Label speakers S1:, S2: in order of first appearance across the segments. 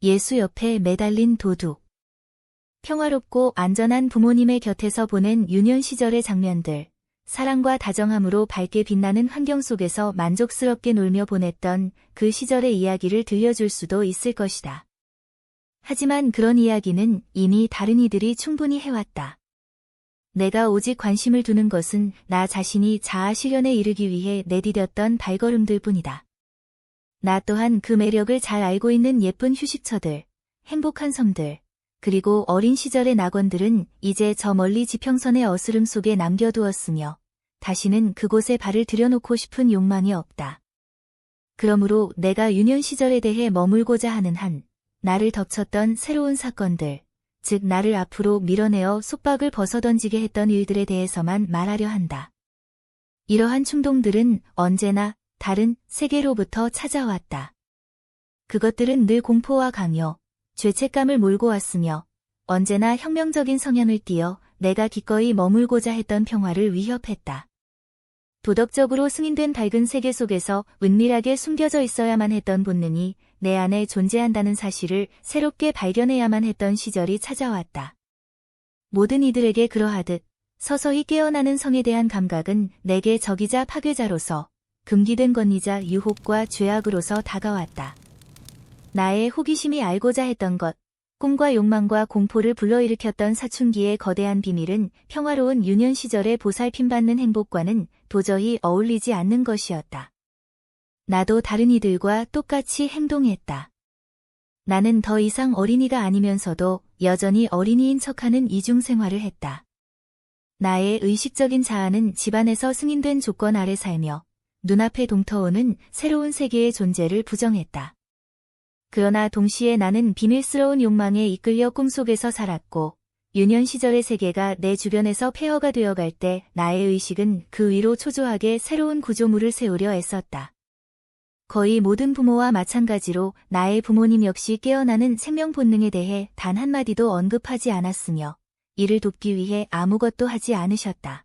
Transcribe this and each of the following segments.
S1: 예수 옆에 매달린 도둑. 평화롭고 안전한 부모님의 곁에서 보낸 유년 시절의 장면들, 사랑과 다정함으로 밝게 빛나는 환경 속에서 만족스럽게 놀며 보냈던 그 시절의 이야기를 들려줄 수도 있을 것이다. 하지만 그런 이야기는 이미 다른 이들이 충분히 해왔다. 내가 오직 관심을 두는 것은 나 자신이 자아 실현에 이르기 위해 내디뎠던 발걸음들 뿐이다. 나 또한 그 매력을 잘 알고 있는 예쁜 휴식처들, 행복한 섬들, 그리고 어린 시절의 낙원들은 이제 저 멀리 지평선의 어스름 속에 남겨두었으며 다시는 그곳에 발을 들여놓고 싶은 욕망이 없다. 그러므로 내가 유년 시절에 대해 머물고자 하는 한, 나를 덮쳤던 새로운 사건들, 즉 나를 앞으로 밀어내어 속박을 벗어던지게 했던 일들에 대해서만 말하려 한다. 이러한 충동들은 언제나 다른 세계로부터 찾아왔다. 그것들은 늘 공포와 강요, 죄책감을 몰고 왔으며 언제나 혁명적인 성향을 띠어 내가 기꺼이 머물고자 했던 평화를 위협했다. 도덕적으로 승인된 밝은 세계 속에서 은밀하게 숨겨져 있어야만 했던 본능이 내 안에 존재한다는 사실을 새롭게 발견해야만 했던 시절이 찾아왔다. 모든 이들에게 그러하듯 서서히 깨어나는 성에 대한 감각은 내게 적이자 파괴자로서 금기된 권위자 유혹과 죄악으로서 다가왔다. 나의 호기심이 알고자 했던 것, 꿈과 욕망과 공포를 불러일으켰던 사춘기의 거대한 비밀은 평화로운 유년 시절에 보살핌받는 행복과는 도저히 어울리지 않는 것이었다. 나도 다른 이들과 똑같이 행동했다. 나는 더 이상 어린이가 아니면서도 여전히 어린이인 척하는 이중 생활을 했다. 나의 의식적인 자아는 집안에서 승인된 조건 아래 살며 눈앞에 동터오는 새로운 세계의 존재를 부정했다. 그러나 동시에 나는 비밀스러운 욕망에 이끌려 꿈속에서 살았고 유년 시절의 세계가 내 주변에서 폐허가 되어갈 때 나의 의식은 그 위로 초조하게 새로운 구조물을 세우려 애썼다. 거의 모든 부모와 마찬가지로 나의 부모님 역시 깨어나는 생명 본능에 대해 단 한마디도 언급하지 않았으며 이를 돕기 위해 아무것도 하지 않으셨다.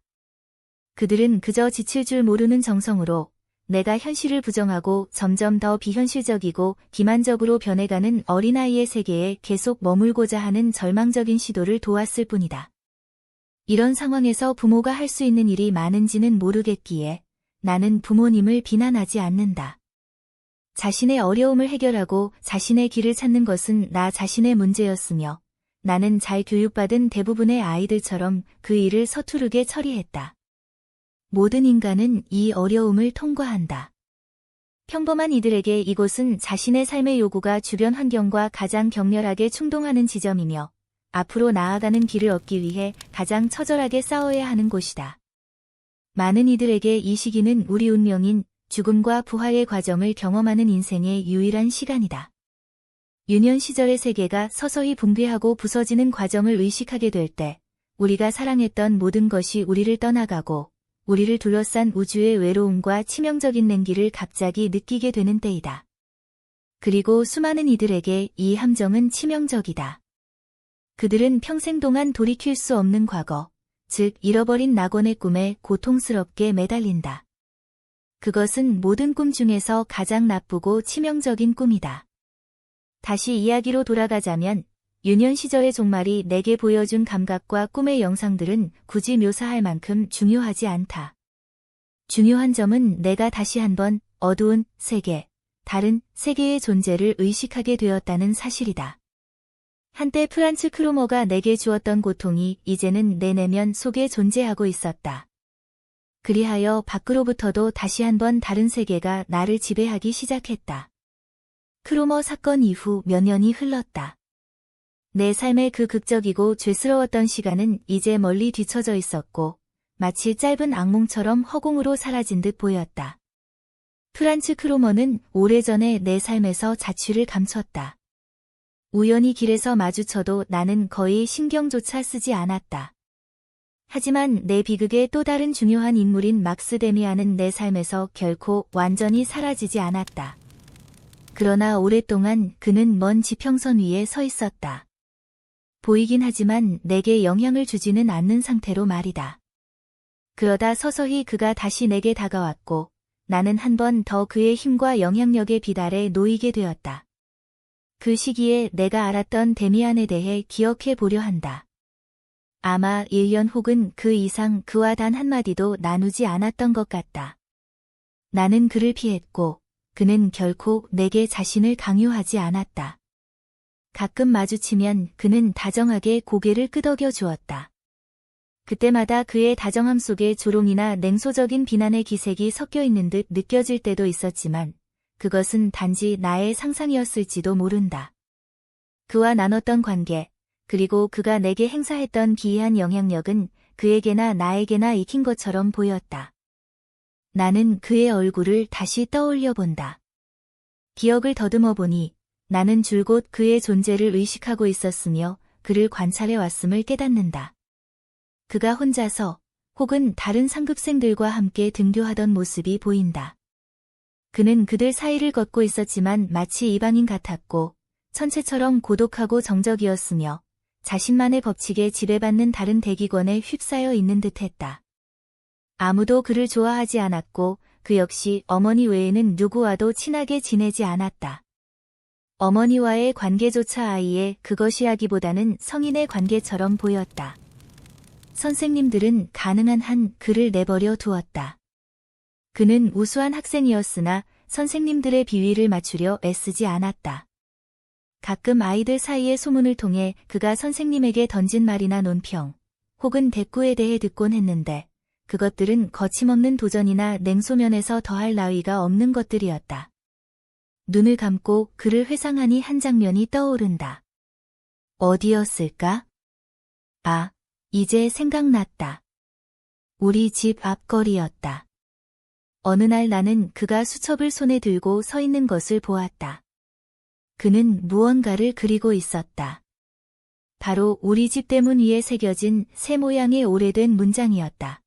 S1: 그들은 그저 지칠 줄 모르는 정성으로 내가 현실을 부정하고 점점 더 비현실적이고 기만적으로 변해가는 어린아이의 세계에 계속 머물고자 하는 절망적인 시도를 도왔을 뿐이다. 이런 상황에서 부모가 할 수 있는 일이 많은지는 모르겠기에 나는 부모님을 비난하지 않는다. 자신의 어려움을 해결하고 자신의 길을 찾는 것은 나 자신의 문제였으며 나는 잘 교육받은 대부분의 아이들처럼 그 일을 서투르게 처리했다. 모든 인간은 이 어려움을 통과한다. 평범한 이들에게 이곳은 자신의 삶의 요구가 주변 환경과 가장 격렬하게 충동하는 지점이며 앞으로 나아가는 길을 얻기 위해 가장 처절하게 싸워야 하는 곳이다. 많은 이들에게 이 시기는 우리 운명인 죽음과 부활의 과정을 경험하는 인생의 유일한 시간이다. 유년 시절의 세계가 서서히 붕괴하고 부서지는 과정을 의식하게 될 때 우리가 사랑했던 모든 것이 우리를 떠나가고 우리를 둘러싼 우주의 외로움과 치명적인 냉기를 갑자기 느끼게 되는 때이다. 그리고 수많은 이들에게 이 함정은 치명적이다. 그들은 평생 동안 돌이킬 수 없는 과거, 즉 잃어버린 낙원의 꿈에 고통스럽게 매달린다. 그것은 모든 꿈 중에서 가장 나쁘고 치명적인 꿈이다. 다시 이야기로 돌아가자면 유년 시절의 종말이 내게 보여준 감각과 꿈의 영상들은 굳이 묘사할 만큼 중요하지 않다. 중요한 점은 내가 다시 한번 어두운 세계, 다른 세계의 존재를 의식하게 되었다는 사실이다. 한때 프란츠 크로머가 내게 주었던 고통이 이제는 내 내면 속에 존재하고 있었다. 그리하여 밖으로부터도 다시 한번 다른 세계가 나를 지배하기 시작했다. 크로머 사건 이후 몇 년이 흘렀다. 내 삶의 그 극적이고 죄스러웠던 시간은 이제 멀리 뒤처져 있었고 마치 짧은 악몽처럼 허공으로 사라진 듯 보였다. 프란츠 크로머는 오래전에 내 삶에서 자취를 감췄다. 우연히 길에서 마주쳐도 나는 거의 신경조차 쓰지 않았다. 하지만 내 비극의 또 다른 중요한 인물인 막스 데미안은 내 삶에서 결코 완전히 사라지지 않았다. 그러나 오랫동안 그는 먼 지평선 위에 서 있었다. 보이긴 하지만 내게 영향을 주지는 않는 상태로 말이다. 그러다 서서히 그가 다시 내게 다가왔고 나는 한 번 더 그의 힘과 영향력에 비달해 놓이게 되었다. 그 시기에 내가 알았던 데미안에 대해 기억해 보려 한다. 아마 1년 혹은 그 이상 그와 단 한마디도 나누지 않았던 것 같다. 나는 그를 피했고 그는 결코 내게 자신을 강요하지 않았다. 가끔 마주치면 그는 다정하게 고개를 끄덕여 주었다. 그때마다 그의 다정함 속에 조롱이나 냉소적인 비난의 기색이 섞여 있는 듯 느껴질 때도 있었지만 그것은 단지 나의 상상이었을지도 모른다. 그와 나눴던 관계, 그리고 그가 내게 행사했던 기이한 영향력은 그에게나 나에게나 익힌 것처럼 보였다. 나는 그의 얼굴을 다시 떠올려 본다. 기억을 더듬어 보니 나는 줄곧 그의 존재를 의식하고 있었으며 그를 관찰해 왔음을 깨닫는다. 그가 혼자서 혹은 다른 상급생들과 함께 등교하던 모습이 보인다. 그는 그들 사이를 걷고 있었지만 마치 이방인 같았고 천체처럼 고독하고 정적이었으며 자신만의 법칙에 지배받는 다른 대기권에 휩싸여 있는 듯했다. 아무도 그를 좋아하지 않았고 그 역시 어머니 외에는 누구와도 친하게 지내지 않았다. 어머니와의 관계조차 아이의 그것이라기보다는 성인의 관계처럼 보였다. 선생님들은 가능한 한 그를 내버려 두었다. 그는 우수한 학생이었으나 선생님들의 비위를 맞추려 애쓰지 않았다. 가끔 아이들 사이의 소문을 통해 그가 선생님에게 던진 말이나 논평, 혹은 대꾸에 대해 듣곤 했는데 그것들은 거침없는 도전이나 냉소면에서 더할 나위가 없는 것들이었다. 눈을 감고 그를 회상하니 한 장면이 떠오른다. 어디였을까? 아, 이제 생각났다. 우리 집 앞거리였다. 어느 날 나는 그가 수첩을 손에 들고 서 있는 것을 보았다. 그는 무언가를 그리고 있었다. 바로 우리 집 대문 위에 새겨진 새 모양의 오래된 문장이었다.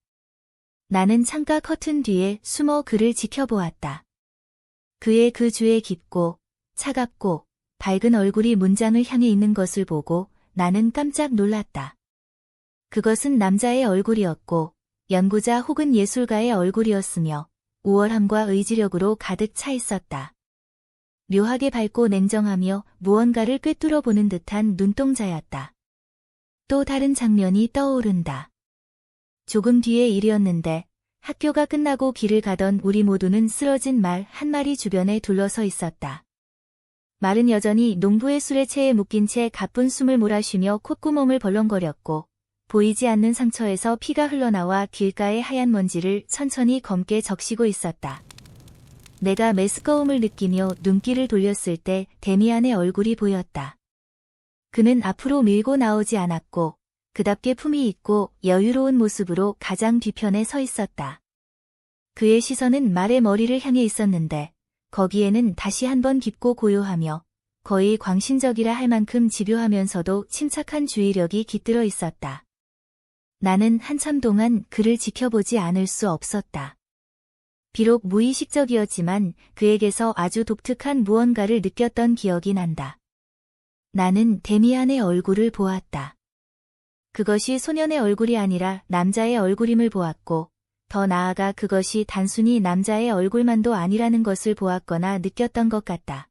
S1: 나는 창가 커튼 뒤에 숨어 그를 지켜보았다. 그의 그 주에 깊고 차갑고 밝은 얼굴이 문장을 향해 있는 것을 보고 나는 깜짝 놀랐다. 그것은 남자의 얼굴이었고 연구자 혹은 예술가의 얼굴이었으며 우월함과 의지력으로 가득 차 있었다. 묘하게 밝고 냉정하며 무언가를 꿰뚫어 보는 듯한 눈동자였다. 또 다른 장면이 떠오른다. 조금 뒤의 일이었는데 학교가 끝나고 길을 가던 우리 모두는 쓰러진 말 한 마리 주변에 둘러서 있었다. 말은 여전히 농부의 수레체에 묶인 채 가쁜 숨을 몰아쉬며 콧구멍을 벌렁거렸고 보이지 않는 상처에서 피가 흘러나와 길가의 하얀 먼지를 천천히 검게 적시고 있었다. 내가 메스꺼움을 느끼며 눈길을 돌렸을 때 데미안의 얼굴이 보였다. 그는 앞으로 밀고 나오지 않았고 그답게 품위 있고 여유로운 모습으로 가장 뒤편에 서 있었다. 그의 시선은 말의 머리를 향해 있었는데 거기에는 다시 한번 깊고 고요하며 거의 광신적이라 할 만큼 집요하면서도 침착한 주의력이 깃들어 있었다. 나는 한참 동안 그를 지켜보지 않을 수 없었다. 비록 무의식적이었지만 그에게서 아주 독특한 무언가를 느꼈던 기억이 난다. 나는 데미안의 얼굴을 보았다. 그것이 소년의 얼굴이 아니라 남자의 얼굴임을 보았고 더 나아가 그것이 단순히 남자의 얼굴만도 아니라는 것을 보았거나 느꼈던 것 같다.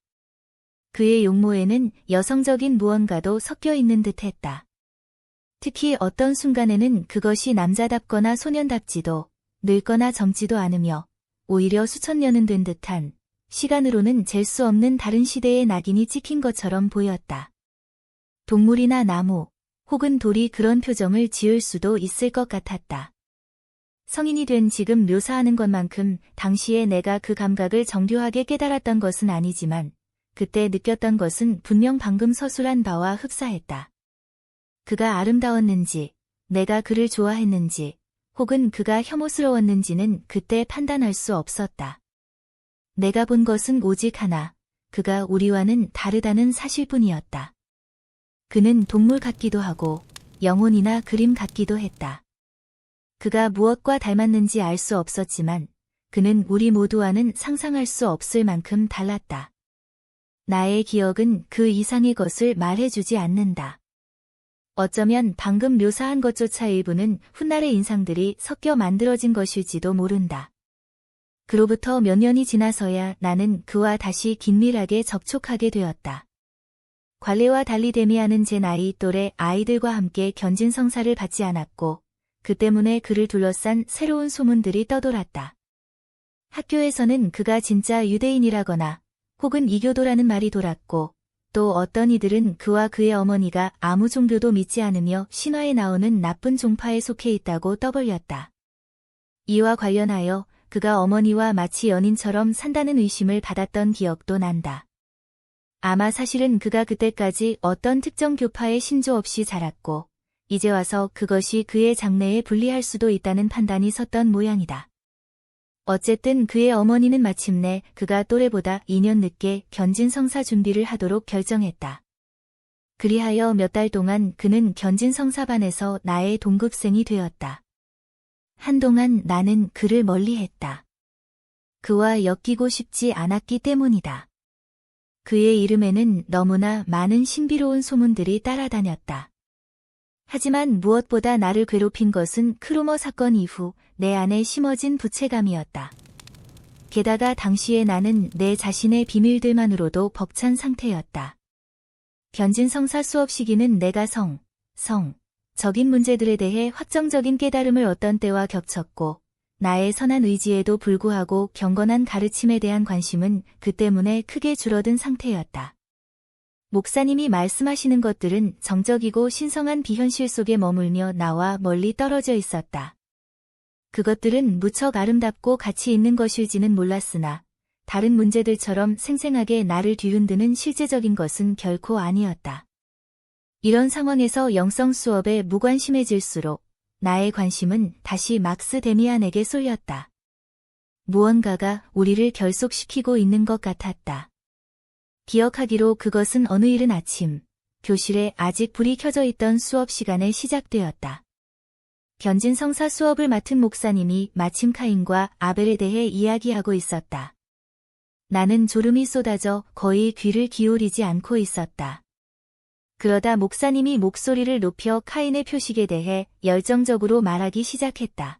S1: 그의 용모에는 여성적인 무언가도 섞여 있는 듯했다. 특히 어떤 순간에는 그것이 남자답거나 소년답지도 늙거나 젊지도 않으며 오히려 수천 년은 된 듯한 시간으로는 잴 수 없는 다른 시대의 낙인이 찍힌 것처럼 보였다. 동물이나 나무 혹은 돌이 그런 표정을 지을 수도 있을 것 같았다. 성인이 된 지금 묘사하는 것만큼 당시에 내가 그 감각을 정교하게 깨달았던 것은 아니지만 그때 느꼈던 것은 분명 방금 서술한 바와 흡사했다. 그가 아름다웠는지, 내가 그를 좋아했는지, 혹은 그가 혐오스러웠는지는 그때 판단할 수 없었다. 내가 본 것은 오직 하나, 그가 우리와는 다르다는 사실뿐이었다. 그는 동물 같기도 하고 영혼이나 그림 같기도 했다. 그가 무엇과 닮았는지 알 수 없었지만 그는 우리 모두와는 상상할 수 없을 만큼 달랐다. 나의 기억은 그 이상의 것을 말해주지 않는다. 어쩌면 방금 묘사한 것조차 일부는 훗날의 인상들이 섞여 만들어진 것일지도 모른다. 그로부터 몇 년이 지나서야 나는 그와 다시 긴밀하게 접촉하게 되었다. 관례와 달리 데미안은 제 나이 또래 아이들과 함께 견진성사를 받지 않았고 그 때문에 그를 둘러싼 새로운 소문들이 떠돌았다. 학교에서는 그가 진짜 유대인이라거나 혹은 이교도라는 말이 돌았고 또 어떤 이들은 그와 그의 어머니가 아무 종교도 믿지 않으며 신화에 나오는 나쁜 종파에 속해 있다고 떠벌렸다. 이와 관련하여 그가 어머니와 마치 연인처럼 산다는 의심을 받았던 기억도 난다. 아마 사실은 그가 그때까지 어떤 특정 교파에 신조 없이 자랐고 이제 와서 그것이 그의 장래에 불리할 수도 있다는 판단이 섰던 모양이다. 어쨌든 그의 어머니는 마침내 그가 또래보다 2년 늦게 견진성사 준비를 하도록 결정했다. 그리하여 몇 달 동안 그는 견진성사반에서 나의 동급생이 되었다. 한동안 나는 그를 멀리했다. 그와 엮이고 싶지 않았기 때문이다. 그의 이름에는 너무나 많은 신비로운 소문들이 따라다녔다. 하지만 무엇보다 나를 괴롭힌 것은 크루머 사건 이후 내 안에 심어진 부채감이었다. 게다가 당시에 나는 내 자신의 비밀들만으로도 벅찬 상태였다. 견진성사 수업 시기는 내가 적인 문제들에 대해 확정적인 깨달음을 얻던 때와 겹쳤고 나의 선한 의지에도 불구하고 경건한 가르침에 대한 관심은 그 때문에 크게 줄어든 상태였다. 목사님이 말씀하시는 것들은 정적이고 신성한 비현실 속에 머물며 나와 멀리 떨어져 있었다. 그것들은 무척 아름답고 가치 있는 것일지는 몰랐으나 다른 문제들처럼 생생하게 나를 뒤흔드는 실제적인 것은 결코 아니었다. 이런 상황에서 영성 수업에 무관심해질수록 나의 관심은 다시 막스 데미안에게 쏠렸다. 무언가가 우리를 결속시키고 있는 것 같았다. 기억하기로 그것은 어느 이른 아침, 교실에 아직 불이 켜져 있던 수업 시간에 시작되었다. 견진성사 수업을 맡은 목사님이 마침 카인과 아벨에 대해 이야기하고 있었다. 나는 졸음이 쏟아져 거의 귀를 기울이지 않고 있었다. 그러다 목사님이 목소리를 높여 카인의 표식에 대해 열정적으로 말하기 시작했다.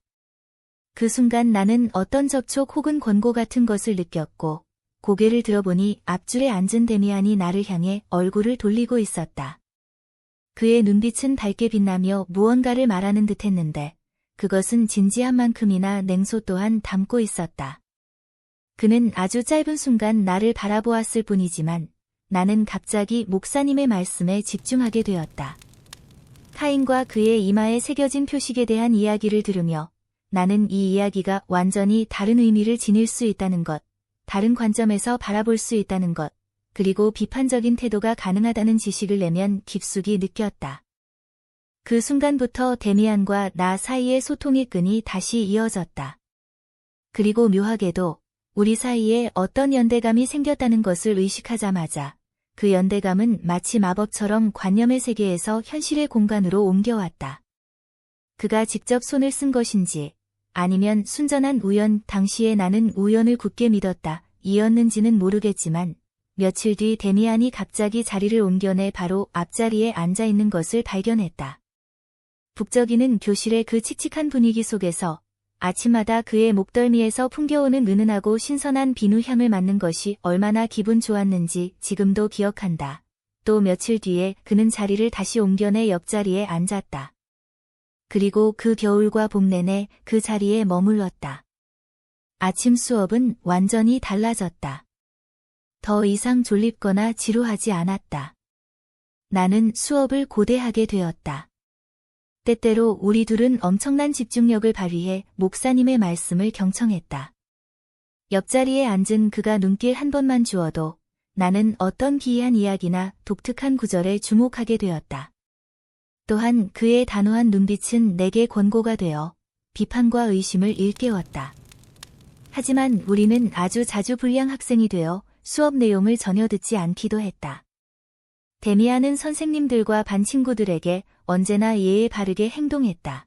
S1: 그 순간 나는 어떤 접촉 혹은 권고 같은 것을 느꼈고 고개를 들어보니 앞줄에 앉은 데미안이 나를 향해 얼굴을 돌리고 있었다. 그의 눈빛은 밝게 빛나며 무언가를 말하는 듯했는데 그것은 진지한 만큼이나 냉소 또한 담고 있었다. 그는 아주 짧은 순간 나를 바라보았을 뿐이지만 나는 갑자기 목사님의 말씀에 집중하게 되었다. 카인과 그의 이마에 새겨진 표식에 대한 이야기를 들으며 나는 이 이야기가 완전히 다른 의미를 지닐 수 있다는 것, 다른 관점에서 바라볼 수 있다는 것, 그리고 비판적인 태도가 가능하다는 지식을 내면 깊숙이 느꼈다. 그 순간부터 데미안과 나 사이의 소통의 끈이 다시 이어졌다. 그리고 묘하게도 우리 사이에 어떤 연대감이 생겼다는 것을 의식하자마자 그 연대감은 마치 마법처럼 관념의 세계에서 현실의 공간으로 옮겨왔다. 그가 직접 손을 쓴 것인지 아니면 순전한 우연, 당시에 나는 우연을 굳게 믿었다. 이었는지는 모르겠지만 며칠 뒤 데미안이 갑자기 자리를 옮겨내 바로 앞자리에 앉아 있는 것을 발견했다. 북적이는 교실의 그 칙칙한 분위기 속에서 아침마다 그의 목덜미에서 풍겨오는 은은하고 신선한 비누 향을 맡는 것이 얼마나 기분 좋았는지 지금도 기억한다. 또 며칠 뒤에 그는 자리를 다시 옮겨내 옆자리에 앉았다. 그리고 그 겨울과 봄 내내 그 자리에 머물렀다. 아침 수업은 완전히 달라졌다. 더 이상 졸립거나 지루하지 않았다. 나는 수업을 고대하게 되었다. 때때로 우리 둘은 엄청난 집중력을 발휘해 목사님의 말씀을 경청했다. 옆자리에 앉은 그가 눈길 한 번만 주어도 나는 어떤 기이한 이야기나 독특한 구절에 주목하게 되었다. 또한 그의 단호한 눈빛은 내게 권고가 되어 비판과 의심을 일깨웠다. 하지만 우리는 아주 자주 불량 학생이 되어 수업 내용을 전혀 듣지 않기도 했다. 데미안은 선생님들과 반 친구들에게 언제나 예의 바르게 행동했다.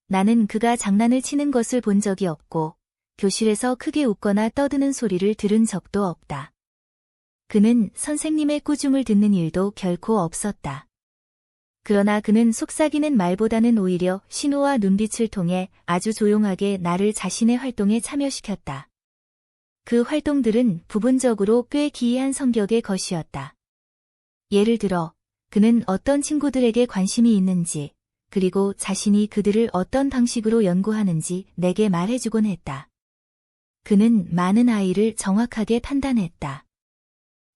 S1: 나는 그가 장난을 치는 것을 본 적이 없고 교실에서 크게 웃거나 떠드는 소리를 들은 적도 없다. 그는 선생님의 꾸중을 듣는 일도 결코 없었다. 그러나 그는 속삭이는 말보다는 오히려 신호와 눈빛을 통해 아주 조용하게 나를 자신의 활동에 참여시켰다. 그 활동들은 부분적으로 꽤 기이한 성격의 것이었다. 예를 들어, 그는 어떤 친구들에게 관심이 있는지, 그리고 자신이 그들을 어떤 방식으로 연구하는지 내게 말해주곤 했다. 그는 많은 아이를 정확하게 판단했다.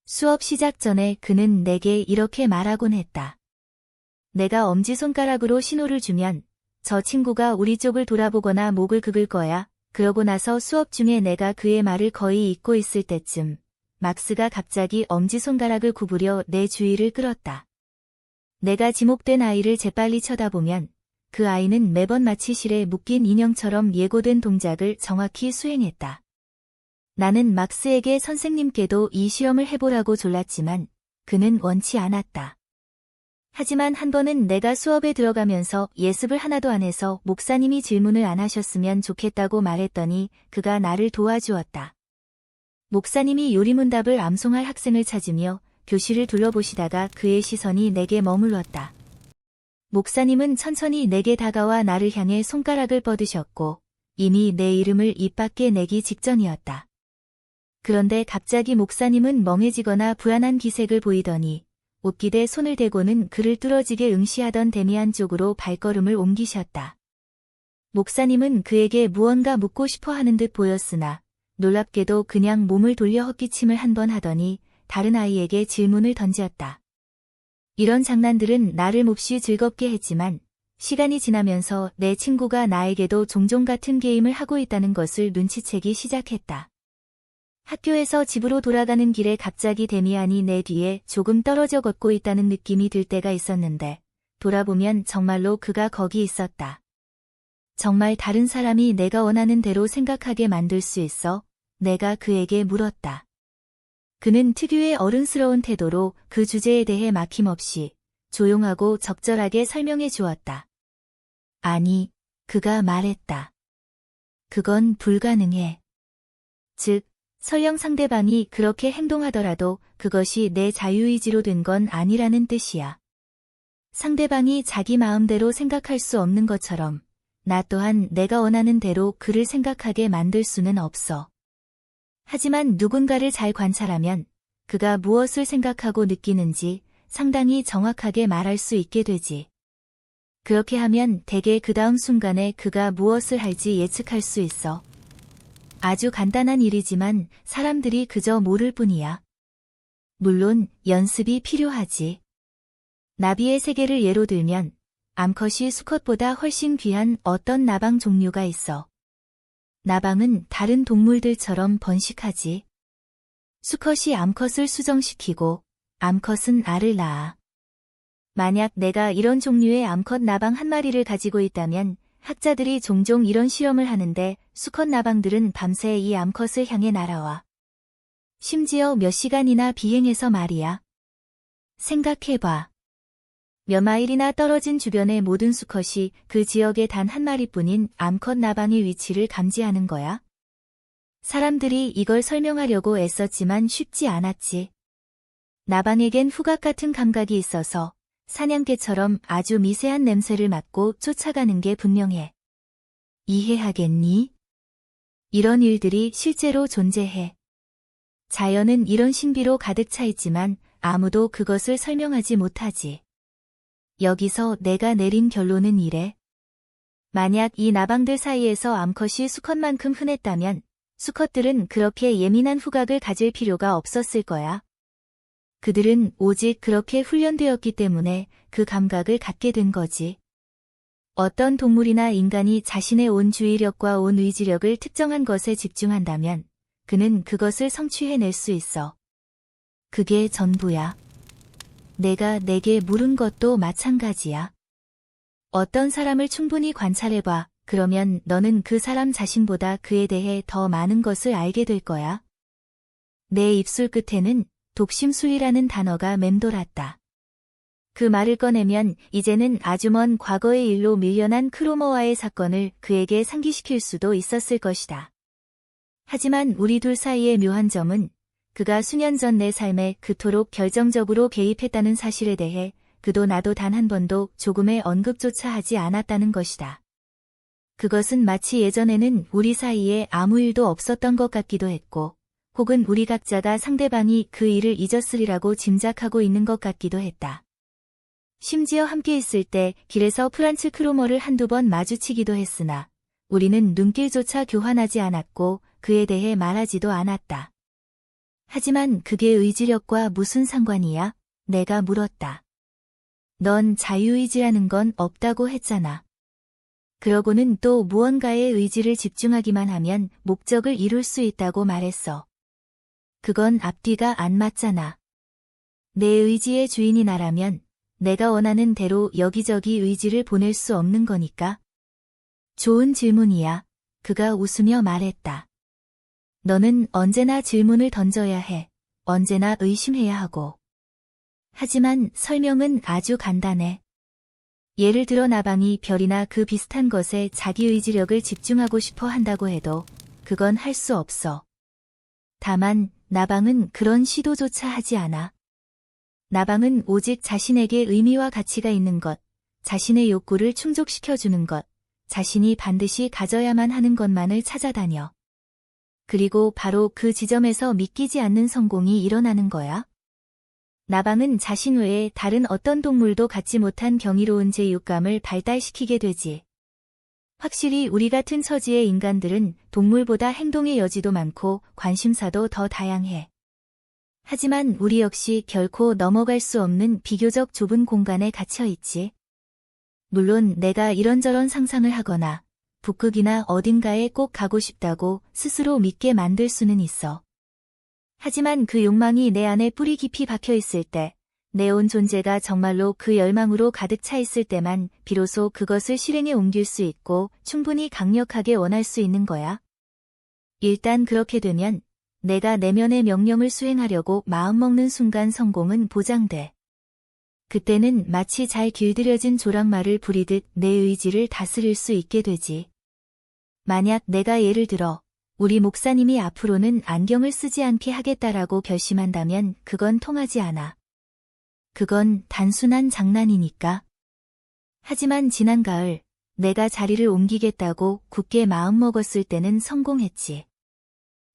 S1: 수업 시작 전에 그는 내게 이렇게 말하곤 했다. 내가 엄지손가락으로 신호를 주면 저 친구가 우리 쪽을 돌아보거나 목을 긁을 거야. 그러고 나서 수업 중에 내가 그의 말을 거의 잊고 있을 때쯤 막스가 갑자기 엄지손가락을 구부려 내 주의를 끌었다. 내가 지목된 아이를 재빨리 쳐다보면 그 아이는 매번 마치 실에 묶인 인형처럼 예고된 동작을 정확히 수행했다. 나는 막스에게 선생님께도 이 실험을 해보라고 졸랐지만 그는 원치 않았다. 하지만 한 번은 내가 수업에 들어가면서 예습을 하나도 안 해서 목사님이 질문을 안 하셨으면 좋겠다고 말했더니 그가 나를 도와주었다. 목사님이 요리문답을 암송할 학생을 찾으며 교실을 둘러보시다가 그의 시선이 내게 머물렀다. 목사님은 천천히 내게 다가와 나를 향해 손가락을 뻗으셨고 이미 내 이름을 입 밖에 내기 직전이었다. 그런데 갑자기 목사님은 멍해지거나 불안한 기색을 보이더니 옷깃에 손을 대고는 그를 뚫어지게 응시하던 데미안 쪽으로 발걸음을 옮기셨다. 목사님은 그에게 무언가 묻고 싶어 하는 듯 보였으나 놀랍게도 그냥 몸을 돌려 헛기침을 한 번 하더니 다른 아이에게 질문을 던졌다. 이런 장난들은 나를 몹시 즐겁게 했지만 시간이 지나면서 내 친구가 나에게도 종종 같은 게임을 하고 있다는 것을 눈치채기 시작했다. 학교에서 집으로 돌아가는 길에 갑자기 데미안이 내 뒤에 조금 떨어져 걷고 있다는 느낌이 들 때가 있었는데 돌아보면 정말로 그가 거기 있었다. 정말 다른 사람이 내가 원하는 대로 생각하게 만들 수 있어? 내가 그에게 물었다. 그는 특유의 어른스러운 태도로 그 주제에 대해 막힘없이 조용하고 적절하게 설명해 주었다. 아니, 그가 말했다. 그건 불가능해. 즉, 설령 상대방이 그렇게 행동하더라도 그것이 내 자유의지로 된 건 아니라는 뜻이야. 상대방이 자기 마음대로 생각할 수 없는 것처럼 나 또한 내가 원하는 대로 그를 생각하게 만들 수는 없어. 하지만 누군가를 잘 관찰하면 그가 무엇을 생각하고 느끼는지 상당히 정확하게 말할 수 있게 되지. 그렇게 하면 대개 그 다음 순간에 그가 무엇을 할지 예측할 수 있어. 아주 간단한 일이지만 사람들이 그저 모를 뿐이야. 물론 연습이 필요하지. 나비의 세계를 예로 들면 암컷이 수컷보다 훨씬 귀한 어떤 나방 종류가 있어. 나방은 다른 동물들처럼 번식하지. 수컷이 암컷을 수정시키고 암컷은 알을 낳아. 만약 내가 이런 종류의 암컷 나방 한 마리를 가지고 있다면 학자들이 종종 이런 실험을 하는데 수컷 나방들은 밤새 이 암컷을 향해 날아와. 심지어 몇 시간이나 비행해서 말이야. 생각해봐. 몇 마일이나 떨어진 주변의 모든 수컷이 그 지역에 단 한 마리뿐인 암컷 나방의 위치를 감지하는 거야. 사람들이 이걸 설명하려고 애썼지만 쉽지 않았지. 나방에겐 후각 같은 감각이 있어서 사냥개처럼 아주 미세한 냄새를 맡고 쫓아가는 게 분명해. 이해하겠니? 이런 일들이 실제로 존재해. 자연은 이런 신비로 가득 차 있지만 아무도 그것을 설명하지 못하지. 여기서 내가 내린 결론은 이래. 만약 이 나방들 사이에서 암컷이 수컷만큼 흔했다면 수컷들은 그렇게 예민한 후각을 가질 필요가 없었을 거야. 그들은 오직 그렇게 훈련되었기 때문에 그 감각을 갖게 된 거지. 어떤 동물이나 인간이 자신의 온 주의력과 온 의지력을 특정한 것에 집중한다면 그는 그것을 성취해낼 수 있어. 그게 전부야. 내가 내게 물은 것도 마찬가지야. 어떤 사람을 충분히 관찰해봐. 그러면 너는 그 사람 자신보다 그에 대해 더 많은 것을 알게 될 거야. 내 입술 끝에는 독심술이라는 단어가 맴돌았다. 그 말을 꺼내면 이제는 아주 먼 과거의 일로 밀려난 크로머와의 사건을 그에게 상기시킬 수도 있었을 것이다. 하지만 우리 둘 사이의 묘한 점은 그가 수년 전 내 삶에 그토록 결정적으로 개입했다는 사실에 대해 그도 나도 단 한 번도 조금의 언급조차 하지 않았다는 것이다. 그것은 마치 예전에는 우리 사이에 아무 일도 없었던 것 같기도 했고 혹은 우리 각자가 상대방이 그 일을 잊었으리라고 짐작하고 있는 것 같기도 했다. 심지어 함께 있을 때 길에서 프란츠 크로머를 한두 번 마주치기도 했으나 우리는 눈길조차 교환하지 않았고 그에 대해 말하지도 않았다. 하지만 그게 의지력과 무슨 상관이야? 내가 물었다. 넌 자유의지라는 건 없다고 했잖아. 그러고는 또 무언가에 의지를 집중하기만 하면 목적을 이룰 수 있다고 말했어. 그건 앞뒤가 안 맞잖아. 내 의지의 주인이 나라면 내가 원하는 대로 여기저기 의지를 보낼 수 없는 거니까. 좋은 질문이야. 그가 웃으며 말했다. 너는 언제나 질문을 던져야 해. 언제나 의심해야 하고. 하지만 설명은 아주 간단해. 예를 들어 나방이 별이나 그 비슷한 것에 자기 의지력을 집중하고 싶어 한다고 해도 그건 할 수 없어. 다만 나방은 그런 시도조차 하지 않아. 나방은 오직 자신에게 의미와 가치가 있는 것, 자신의 욕구를 충족시켜주는 것, 자신이 반드시 가져야만 하는 것만을 찾아다녀. 그리고 바로 그 지점에서 믿기지 않는 성공이 일어나는 거야. 나방은 자신 외에 다른 어떤 동물도 갖지 못한 경이로운 제육감을 발달시키게 되지. 확실히 우리 같은 처지의 인간들은 동물보다 행동의 여지도 많고 관심사도 더 다양해. 하지만 우리 역시 결코 넘어갈 수 없는 비교적 좁은 공간에 갇혀 있지. 물론 내가 이런저런 상상을 하거나 북극이나 어딘가에 꼭 가고 싶다고 스스로 믿게 만들 수는 있어. 하지만 그 욕망이 내 안에 뿌리 깊이 박혀 있을 때, 내 온 존재가 정말로 그 열망으로 가득 차 있을 때만 비로소 그것을 실행에 옮길 수 있고 충분히 강력하게 원할 수 있는 거야. 일단 그렇게 되면 내가 내면의 명령을 수행하려고 마음먹는 순간 성공은 보장돼. 그때는 마치 잘 길들여진 조랑말을 부리듯 내 의지를 다스릴 수 있게 되지. 만약 내가 예를 들어 우리 목사님이 앞으로는 안경을 쓰지 않게 하겠다라고 결심한다면 그건 통하지 않아. 그건 단순한 장난이니까. 하지만 지난 가을 내가 자리를 옮기겠다고 굳게 마음먹었을 때는 성공했지.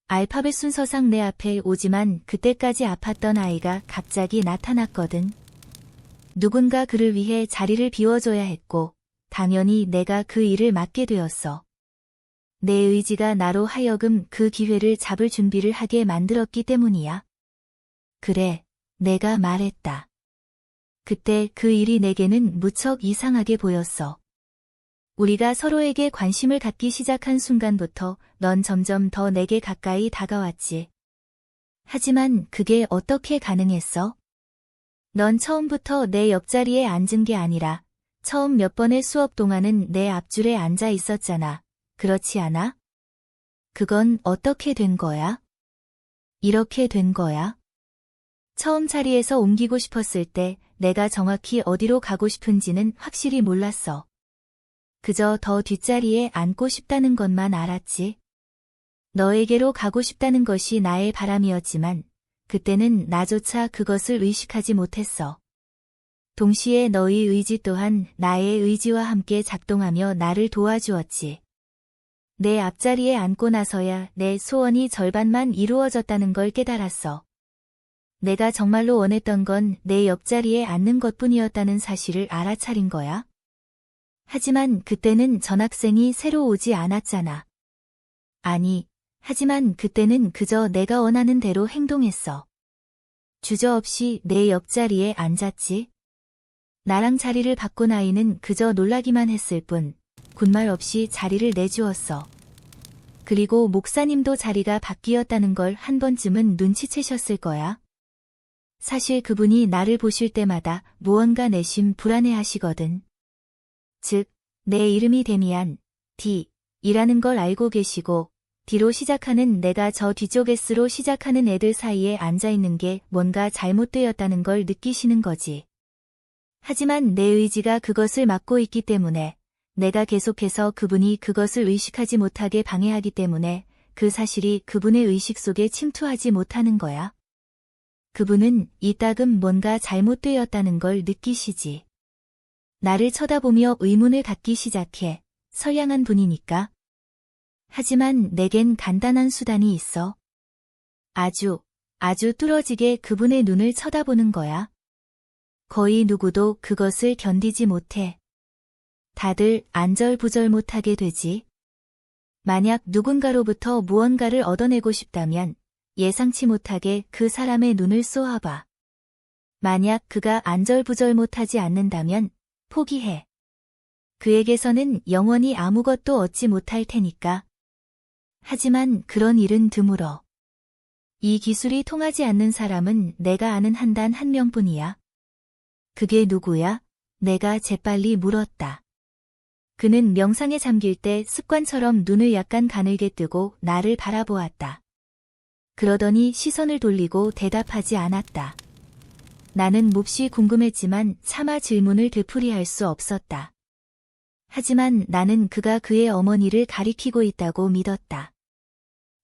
S1: 알파벳 순서상 내 앞에 오지만 그때까지 아팠던 아이가 갑자기 나타났거든. 누군가 그를 위해 자리를 비워줘야 했고 당연히 내가 그 일을 맡게 되었어. 내 의지가 나로 하여금 그 기회를 잡을 준비를 하게 만들었기 때문이야. 그래, 내가 말했다. 그때 그 일이 내게는 무척 이상하게 보였어. 우리가 서로에게 관심을 갖기 시작한 순간부터 넌 점점 더 내게 가까이 다가왔지. 하지만 그게 어떻게 가능했어? 넌 처음부터 내 옆자리에 앉은 게 아니라 처음 몇 번의 수업 동안은 내 앞줄에 앉아 있었잖아. 그렇지 않아? 그건 어떻게 된 거야? 이렇게 된 거야? 처음 자리에서 옮기고 싶었을 때 내가 정확히 어디로 가고 싶은지는 확실히 몰랐어. 그저 더 뒷자리에 앉고 싶다는 것만 알았지. 너에게로 가고 싶다는 것이 나의 바람이었지만 그때는 나조차 그것을 의식하지 못했어. 동시에 너의 의지 또한 나의 의지와 함께 작동하며 나를 도와주었지. 내 앞자리에 앉고 나서야 내 소원이 절반만 이루어졌다는 걸 깨달았어. 내가 정말로 원했던 건 내 옆자리에 앉는 것뿐이었다는 사실을 알아차린 거야. 하지만 그때는 전학생이 새로 오지 않았잖아. 아니, 하지만 그때는 그저 내가 원하는 대로 행동했어. 주저없이 내 옆자리에 앉았지. 나랑 자리를 바꾼 아이는 그저 놀라기만 했을 뿐, 군말 없이 자리를 내주었어. 그리고 목사님도 자리가 바뀌었다는 걸 한 번쯤은 눈치채셨을 거야. 사실 그분이 나를 보실 때마다 무언가 내심 불안해하시거든. 즉, 내 이름이 데미안, D이라는 걸 알고 계시고 D로 시작하는 내가 저 뒤쪽 S로 시작하는 애들 사이에 앉아있는 게 뭔가 잘못되었다는 걸 느끼시는 거지. 하지만 내 의지가 그것을 막고 있기 때문에 내가 계속해서 그분이 그것을 의식하지 못하게 방해하기 때문에 그 사실이 그분의 의식 속에 침투하지 못하는 거야. 그분은 이따금 뭔가 잘못되었다는 걸 느끼시지. 나를 쳐다보며 의문을 갖기 시작해. 선량한 분이니까. 하지만 내겐 간단한 수단이 있어. 아주 뚫어지게 그분의 눈을 쳐다보는 거야. 거의 누구도 그것을 견디지 못해. 다들 안절부절 못하게 되지. 만약 누군가로부터 무언가를 얻어내고 싶다면 예상치 못하게 그 사람의 눈을 쏘아봐. 만약 그가 안절부절 못하지 않는다면 포기해. 그에게서는 영원히 아무것도 얻지 못할 테니까. 하지만 그런 일은 드물어. 이 기술이 통하지 않는 사람은 내가 아는 한 단 한 명뿐이야. 그게 누구야? 내가 재빨리 물었다. 그는 명상에 잠길 때 습관처럼 눈을 약간 가늘게 뜨고 나를 바라보았다. 그러더니 시선을 돌리고 대답하지 않았다. 나는 몹시 궁금했지만 차마 질문을 되풀이할 수 없었다. 하지만 나는 그가 그의 어머니를 가리키고 있다고 믿었다.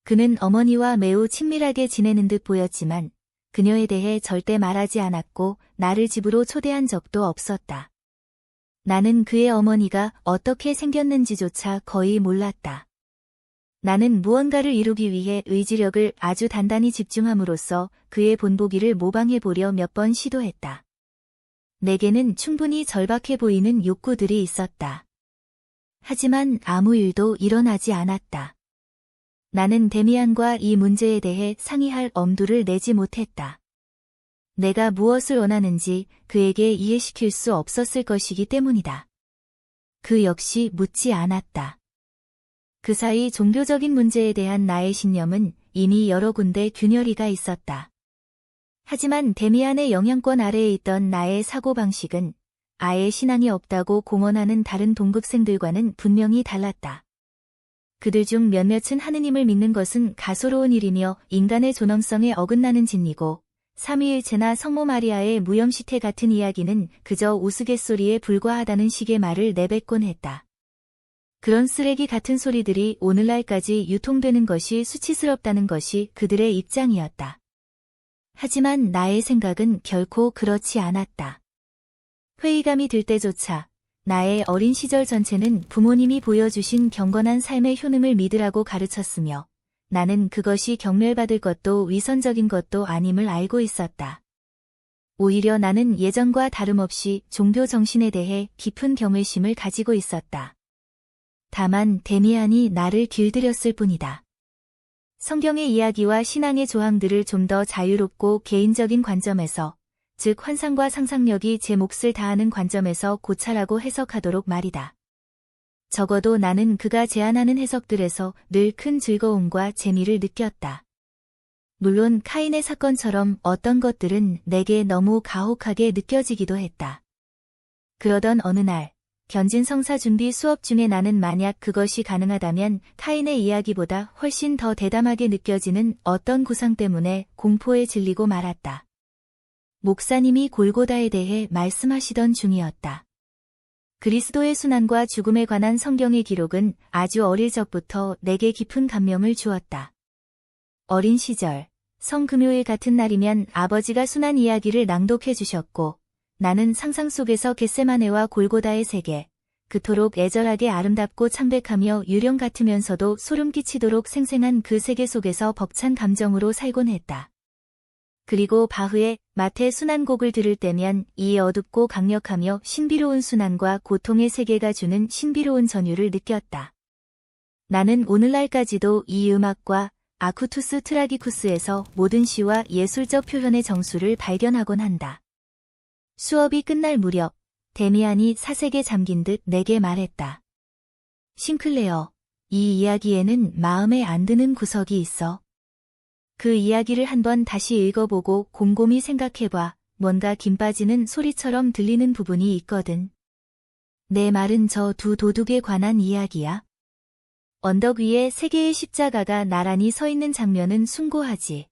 S1: 그는 어머니와 매우 친밀하게 지내는 듯 보였지만 그녀에 대해 절대 말하지 않았고 나를 집으로 초대한 적도 없었다. 나는 그의 어머니가 어떻게 생겼는지조차 거의 몰랐다. 나는 무언가를 이루기 위해 의지력을 아주 단단히 집중함으로써 그의 본보기를 모방해보려 몇 번 시도했다. 내게는 충분히 절박해 보이는 욕구들이 있었다. 하지만 아무 일도 일어나지 않았다. 나는 데미안과 이 문제에 대해 상의할 엄두를 내지 못했다. 내가 무엇을 원하는지 그에게 이해시킬 수 없었을 것이기 때문이다. 그 역시 묻지 않았다. 그 사이 종교적인 문제에 대한 나의 신념은 이미 여러 군데 균열이가 있었다. 하지만 데미안의 영향권 아래에 있던 나의 사고방식은 아예 신앙이 없다고 공언하는 다른 동급생들과는 분명히 달랐다. 그들 중 몇몇은 하느님을 믿는 것은 가소로운 일이며 인간의 존엄성에 어긋나는 짓이고 삼위일체나 성모 마리아의 무염시태 같은 이야기는 그저 우스갯소리에 불과하다는 식의 말을 내뱉곤 했다. 그런 쓰레기 같은 소리들이 오늘날까지 유통되는 것이 수치스럽다는 것이 그들의 입장이었다. 하지만 나의 생각은 결코 그렇지 않았다. 회의감이 들 때조차 나의 어린 시절 전체는 부모님이 보여주신 경건한 삶의 효능을 믿으라고 가르쳤으며 나는 그것이 경멸받을 것도 위선적인 것도 아님을 알고 있었다. 오히려 나는 예전과 다름없이 종교 정신에 대해 깊은 경외심을 가지고 있었다. 다만 데미안이 나를 길들였을 뿐이다. 성경의 이야기와 신앙의 조항들을 좀 더 자유롭고 개인적인 관점에서, 즉 환상과 상상력이 제 몫을 다하는 관점에서 고찰하고 해석하도록 말이다. 적어도 나는 그가 제안하는 해석들에서 늘 큰 즐거움과 재미를 느꼈다. 물론 카인의 사건처럼 어떤 것들은 내게 너무 가혹하게 느껴지기도 했다. 그러던 어느 날, 견진성사 준비 수업 중에 나는 만약 그것이 가능하다면 카인의 이야기보다 훨씬 더 대담하게 느껴지는 어떤 구상 때문에 공포에 질리고 말았다. 목사님이 골고다에 대해 말씀하시던 중이었다. 그리스도의 순환과 죽음에 관한 성경의 기록은 아주 어릴 적부터 내게 깊은 감명을 주었다. 어린 시절, 성금요일 같은 날이면 아버지가 순환 이야기를 낭독해 주셨고, 나는 상상 속에서 겟세마네와 골고다의 세계, 그토록 애절하게 아름답고 창백하며 유령 같으면서도 소름 끼치도록 생생한 그 세계 속에서 벅찬 감정으로 살곤 했다. 그리고 바흐의 마태 순환곡을 들을 때면 이 어둡고 강력하며 신비로운 순환과 고통의 세계가 주는 신비로운 전율을 느꼈다. 나는 오늘날까지도 이 음악과 아쿠투스 트라기쿠스에서 모든 시와 예술적 표현의 정수를 발견하곤 한다. 수업이 끝날 무렵 데미안이 사색에 잠긴 듯 내게 말했다. 싱클레어, 이 이야기에는 마음에 안 드는 구석이 있어. 그 이야기를 한번 다시 읽어보고 곰곰이 생각해봐. 뭔가 김 빠지는 소리처럼 들리는 부분이 있거든. 내 말은 저 두 도둑에 관한 이야기야. 언덕 위에 세 개의 십자가가 나란히 서 있는 장면은 숭고하지.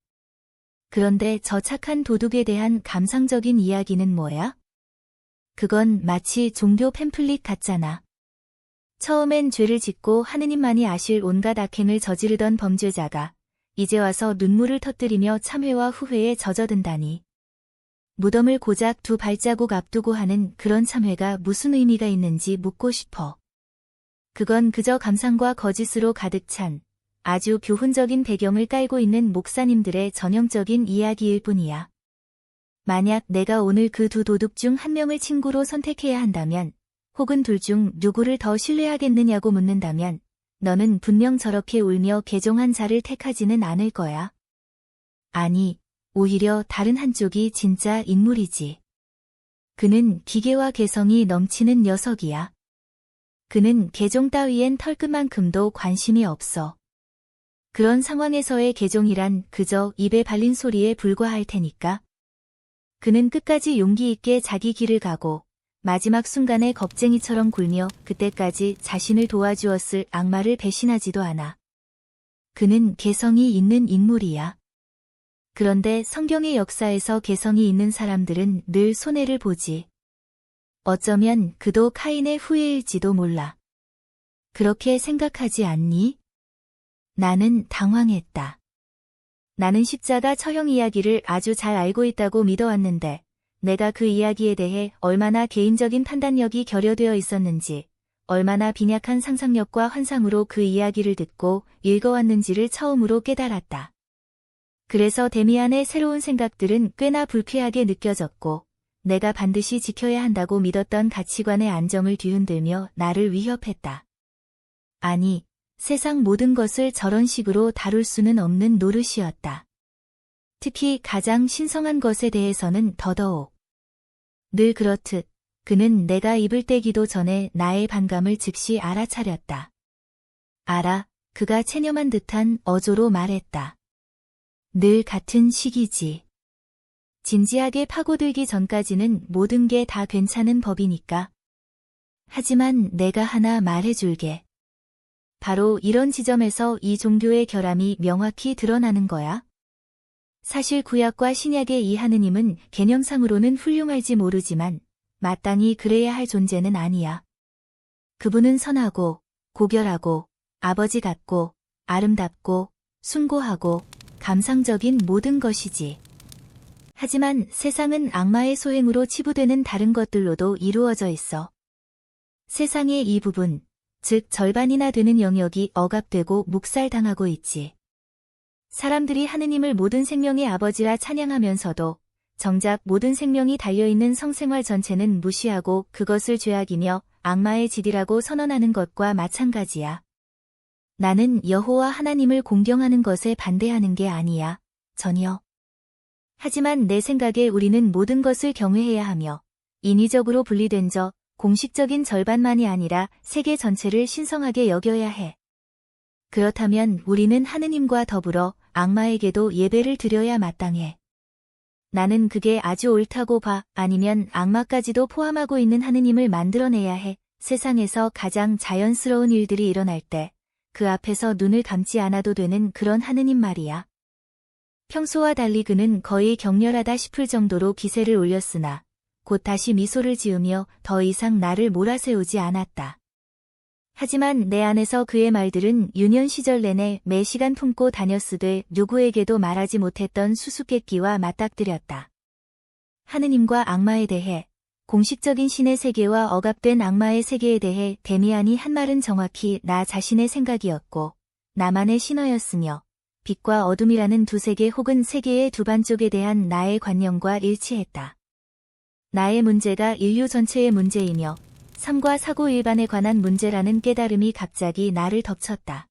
S1: 그런데 저 착한 도둑에 대한 감상적인 이야기는 뭐야? 그건 마치 종교 팸플릿 같잖아. 처음엔 죄를 짓고 하느님만이 아실 온갖 악행을 저지르던 범죄자가 이제 와서 눈물을 터뜨리며 참회와 후회에 젖어든다니. 무덤을 고작 두 발자국 앞두고 하는 그런 참회가 무슨 의미가 있는지 묻고 싶어. 그건 그저 감상과 거짓으로 가득 찬 아주 교훈적인 배경을 깔고 있는 목사님들의 전형적인 이야기일 뿐이야. 만약 내가 오늘 그 두 도둑 중 한 명을 친구로 선택해야 한다면, 혹은 둘 중 누구를 더 신뢰하겠느냐고 묻는다면, 너는 분명 저렇게 울며 개종한 자를 택하지는 않을 거야. 아니, 오히려 다른 한쪽이 진짜 인물이지. 그는 기계와 개성이 넘치는 녀석이야. 그는 개종 따위엔 털끝만큼도 관심이 없어. 그런 상황에서의 개종이란 그저 입에 발린 소리에 불과할 테니까. 그는 끝까지 용기 있게 자기 길을 가고 마지막 순간에 겁쟁이처럼 굴며 그때까지 자신을 도와주었을 악마를 배신하지도 않아. 그는 개성이 있는 인물이야. 그런데 성경의 역사에서 개성이 있는 사람들은 늘 손해를 보지. 어쩌면 그도 카인의 후예일지도 몰라. 그렇게 생각하지 않니? 나는 당황했다. 나는 십자가 처형 이야기를 아주 잘 알고 있다고 믿어왔는데 내가 그 이야기에 대해 얼마나 개인적인 판단력이 결여되어 있었는지, 얼마나 빈약한 상상력과 환상으로 그 이야기를 듣고 읽어왔는지를 처음으로 깨달았다. 그래서 데미안의 새로운 생각들은 꽤나 불쾌하게 느껴졌고 내가 반드시 지켜야 한다고 믿었던 가치관의 안정을 뒤흔들며 나를 위협했다. 아니, 세상 모든 것을 저런 식으로 다룰 수는 없는 노릇이었다. 특히 가장 신성한 것에 대해서는 더더욱. 늘 그렇듯 그는 내가 입을 떼기도 전에 나의 반감을 즉시 알아차렸다. 알아, 그가 체념한 듯한 어조로 말했다. 늘 같은 식이지. 진지하게 파고들기 전까지는 모든 게 다 괜찮은 법이니까. 하지만 내가 하나 말해줄게. 바로 이런 지점에서 이 종교의 결함이 명확히 드러나는 거야. 사실 구약과 신약의 이 하느님은 개념상으로는 훌륭할지 모르지만 마땅히 그래야 할 존재는 아니야. 그분은 선하고 고결하고 아버지 같고 아름답고 숭고하고 감상적인 모든 것이지. 하지만 세상은 악마의 소행으로 치부되는 다른 것들로도 이루어져 있어. 세상의 이 부분, 즉 절반이나 되는 영역이 억압되고 묵살당하고 있지. 사람들이 하느님을 모든 생명의 아버지라 찬양하면서도 정작 모든 생명이 달려있는 성생활 전체는 무시하고 그것을 죄악이며 악마의 짓이라고 선언하는 것과 마찬가지야. 나는 여호와 하나님을 공경하는 것에 반대하는 게 아니야, 전혀. 하지만 내 생각에 우리는 모든 것을 경외해야 하며 인위적으로 분리된 공식적인 절반만이 아니라 세계 전체를 신성하게 여겨야 해. 그렇다면 우리는 하느님과 더불어 악마에게도 예배를 드려야 마땅해. 나는 그게 아주 옳다고 봐. 아니면 악마까지도 포함하고 있는 하느님을 만들어내야 해. 세상에서 가장 자연스러운 일들이 일어날 때 그 앞에서 눈을 감지 않아도 되는 그런 하느님 말이야. 평소와 달리 그는 거의 격렬하다 싶을 정도로 기세를 올렸으나 곧 다시 미소를 지으며 더 이상 나를 몰아세우지 않았다. 하지만 내 안에서 그의 말들은 유년 시절 내내 매 시간 품고 다녔으되 누구에게도 말하지 못했던 수수께끼와 맞닥뜨렸다. 하느님과 악마에 대해, 공식적인 신의 세계와 억압된 악마의 세계에 대해 데미안이 한 말은 정확히 나 자신의 생각이었고 나만의 신화였으며 빛과 어둠이라는 두 세계 혹은 세계의 두 반쪽에 대한 나의 관념과 일치했다. 나의 문제가 인류 전체의 문제이며 삶과 사고 일반에 관한 문제라는 깨달음이 갑자기 나를 덮쳤다.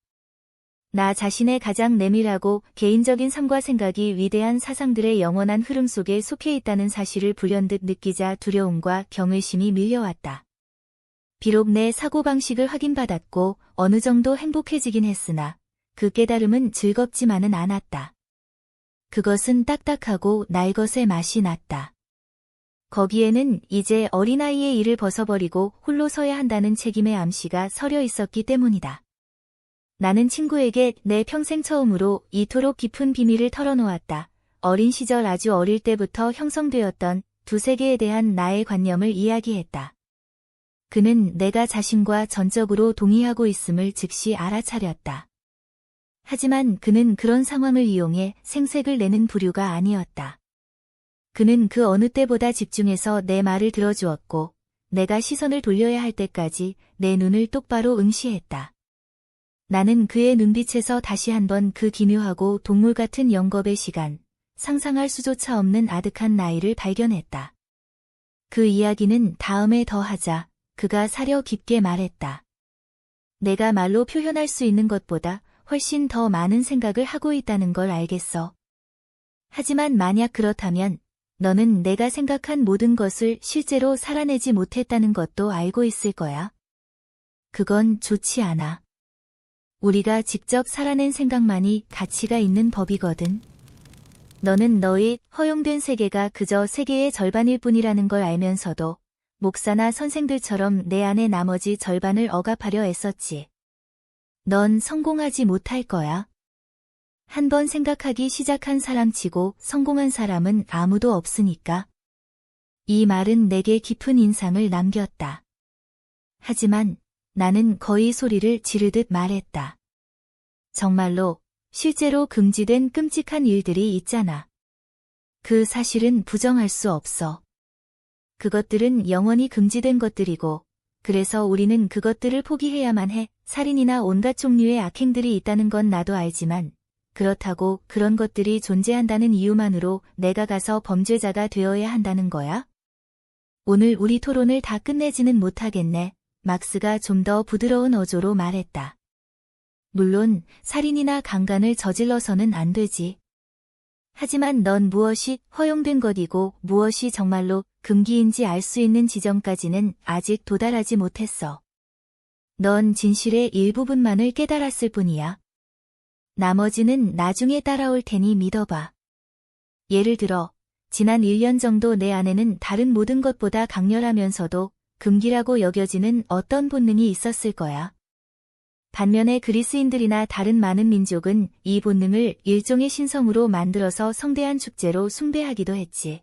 S1: 나 자신의 가장 내밀하고 개인적인 삶과 생각이 위대한 사상들의 영원한 흐름 속에 속해 있다는 사실을 불현듯 느끼자 두려움과 경외심이 밀려왔다. 비록 내 사고방식을 확인받았고 어느 정도 행복해지긴 했으나 그 깨달음은 즐겁지만은 않았다. 그것은 딱딱하고 날것의 맛이 났다. 거기에는 이제 어린아이의 일을 벗어버리고 홀로 서야 한다는 책임의 암시가 서려 있었기 때문이다. 나는 친구에게 내 평생 처음으로 이토록 깊은 비밀을 털어놓았다. 어린 시절 아주 어릴 때부터 형성되었던 두 세계에 대한 나의 관념을 이야기했다. 그는 내가 자신과 전적으로 동의하고 있음을 즉시 알아차렸다. 하지만 그는 그런 상황을 이용해 생색을 내는 부류가 아니었다. 그는 그 어느 때보다 집중해서 내 말을 들어주었고 내가 시선을 돌려야 할 때까지 내 눈을 똑바로 응시했다. 나는 그의 눈빛에서 다시 한번 그 기묘하고 동물 같은 영겁의 시간, 상상할 수조차 없는 아득한 나이를 발견했다. 그 이야기는 다음에 더 하자. 그가 사려 깊게 말했다. 내가 말로 표현할 수 있는 것보다 훨씬 더 많은 생각을 하고 있다는 걸 알겠어. 하지만 만약 그렇다면 너는 내가 생각한 모든 것을 실제로 살아내지 못했다는 것도 알고 있을 거야. 그건 좋지 않아. 우리가 직접 살아낸 생각만이 가치가 있는 법이거든. 너는 너의 허용된 세계가 그저 세계의 절반일 뿐이라는 걸 알면서도 목사나 선생들처럼 내 안의 나머지 절반을 억압하려 애썼지. 넌 성공하지 못할 거야. 한번 생각하기 시작한 사람치고 성공한 사람은 아무도 없으니까. 이 말은 내게 깊은 인상을 남겼다. 하지만 나는 거의 소리를 지르듯 말했다. 정말로, 실제로 금지된 끔찍한 일들이 있잖아. 그 사실은 부정할 수 없어. 그것들은 영원히 금지된 것들이고, 그래서 우리는 그것들을 포기해야만 해. 살인이나 온갖 종류의 악행들이 있다는 건 나도 알지만, 그렇다고 그런 것들이 존재한다는 이유만으로 내가 가서 범죄자가 되어야 한다는 거야? 오늘 우리 토론을 다 끝내지는 못하겠네. 막스가 좀 더 부드러운 어조로 말했다. 물론 살인이나 강간을 저질러서는 안 되지. 하지만 넌 무엇이 허용된 것이고 무엇이 정말로 금기인지 알 수 있는 지점까지는 아직 도달하지 못했어. 넌 진실의 일부분만을 깨달았을 뿐이야. 나머지는 나중에 따라올 테니 믿어봐. 예를 들어, 지난 1년 정도 내 안에는 다른 모든 것보다 강렬하면서도 금기라고 여겨지는 어떤 본능이 있었을 거야. 반면에 그리스인들이나 다른 많은 민족은 이 본능을 일종의 신성으로 만들어서 성대한 축제로 숭배하기도 했지.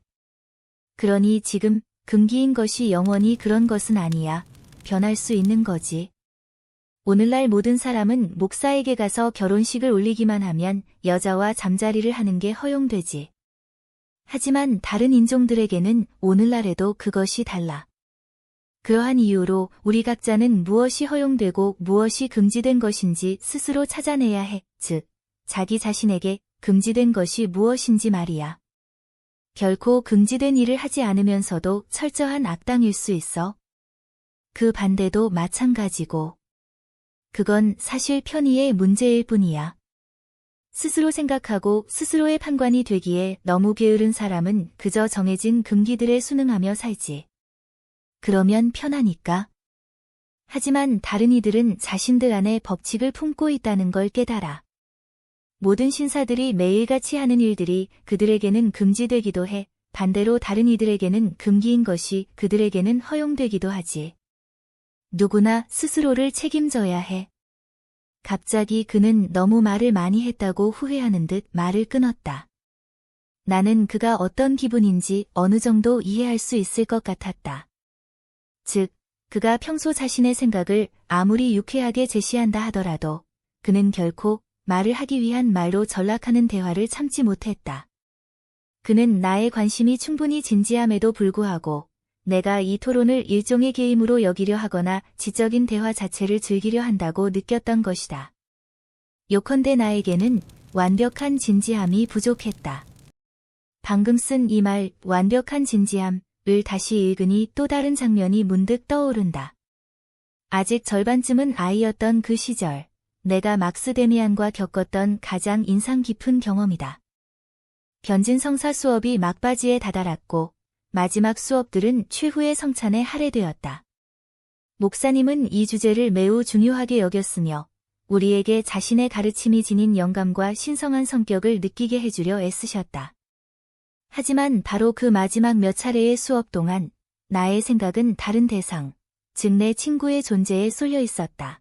S1: 그러니 지금 금기인 것이 영원히 그런 것은 아니야. 변할 수 있는 거지. 오늘날 모든 사람은 목사에게 가서 결혼식을 올리기만 하면 여자와 잠자리를 하는 게 허용되지. 하지만 다른 인종들에게는 오늘날에도 그것이 달라. 그러한 이유로 우리 각자는 무엇이 허용되고 무엇이 금지된 것인지 스스로 찾아내야 해. 즉, 자기 자신에게 금지된 것이 무엇인지 말이야. 결코 금지된 일을 하지 않으면서도 철저한 악당일 수 있어. 그 반대도 마찬가지고. 그건 사실 편의의 문제일 뿐이야. 스스로 생각하고 스스로의 판관이 되기에 너무 게으른 사람은 그저 정해진 금기들에 순응하며 살지. 그러면 편하니까. 하지만 다른 이들은 자신들 안에 법칙을 품고 있다는 걸 깨달아. 모든 신사들이 매일같이 하는 일들이 그들에게는 금지되기도 해. 반대로 다른 이들에게는 금기인 것이 그들에게는 허용되기도 하지. 누구나 스스로를 책임져야 해. 갑자기 그는 너무 말을 많이 했다고 후회하는 듯 말을 끊었다. 나는 그가 어떤 기분인지 어느 정도 이해할 수 있을 것 같았다. 즉, 그가 평소 자신의 생각을 아무리 유쾌하게 제시한다 하더라도 그는 결코 말을 하기 위한 말로 전락하는 대화를 참지 못했다. 그는 나의 관심이 충분히 진지함에도 불구하고 내가 이 토론을 일종의 게임으로 여기려 하거나 지적인 대화 자체를 즐기려 한다고 느꼈던 것이다. 요컨대 나에게는 완벽한 진지함이 부족했다. 방금 쓴 이 말, 완벽한 진지함을 다시 읽으니 또 다른 장면이 문득 떠오른다. 아직 절반쯤은 아이였던 그 시절, 내가 막스 데미안과 겪었던 가장 인상 깊은 경험이다. 변진성사 수업이 막바지에 다다랐고 마지막 수업들은 최후의 성찬에 할애되었다. 목사님은 이 주제를 매우 중요하게 여겼으며 우리에게 자신의 가르침이 지닌 영감과 신성한 성격을 느끼게 해주려 애쓰셨다. 하지만 바로 그 마지막 몇 차례의 수업 동안 나의 생각은 다른 대상, 즉 내 친구의 존재에 쏠려 있었다.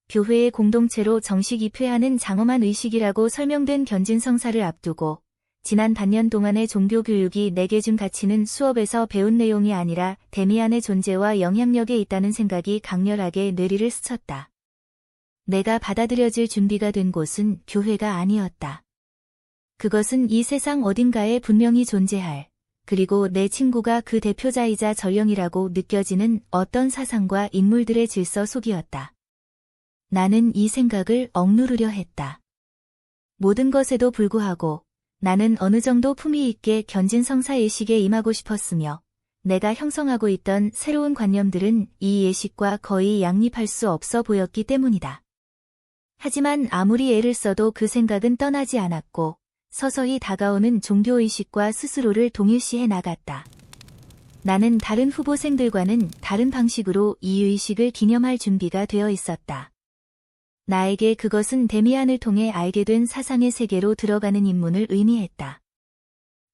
S1: 교회의 공동체로 정식 입회하는 장엄한 의식이라고 설명된 견진성사를 앞두고 지난 반년 동안의 종교교육이 내게 준 가치는 수업에서 배운 내용이 아니라 데미안의 존재와 영향력에 있다는 생각이 강렬하게 뇌리를 스쳤다. 내가 받아들여질 준비가 된 곳은 교회가 아니었다. 그것은 이 세상 어딘가에 분명히 존재할, 그리고 내 친구가 그 대표자이자 전령이라고 느껴지는 어떤 사상과 인물들의 질서 속이었다. 나는 이 생각을 억누르려 했다. 모든 것에도 불구하고 나는 어느 정도 품위 있게 견진 성사 예식에 임하고 싶었으며 내가 형성하고 있던 새로운 관념들은 이 예식과 거의 양립할 수 없어 보였기 때문이다. 하지만 아무리 애를 써도 그 생각은 떠나지 않았고 서서히 다가오는 종교의식과 스스로를 동일시해 나갔다. 나는 다른 후보생들과는 다른 방식으로 이 의식을 기념할 준비가 되어 있었다. 나에게 그것은 데미안을 통해 알게 된 사상의 세계로 들어가는 입문을 의미했다.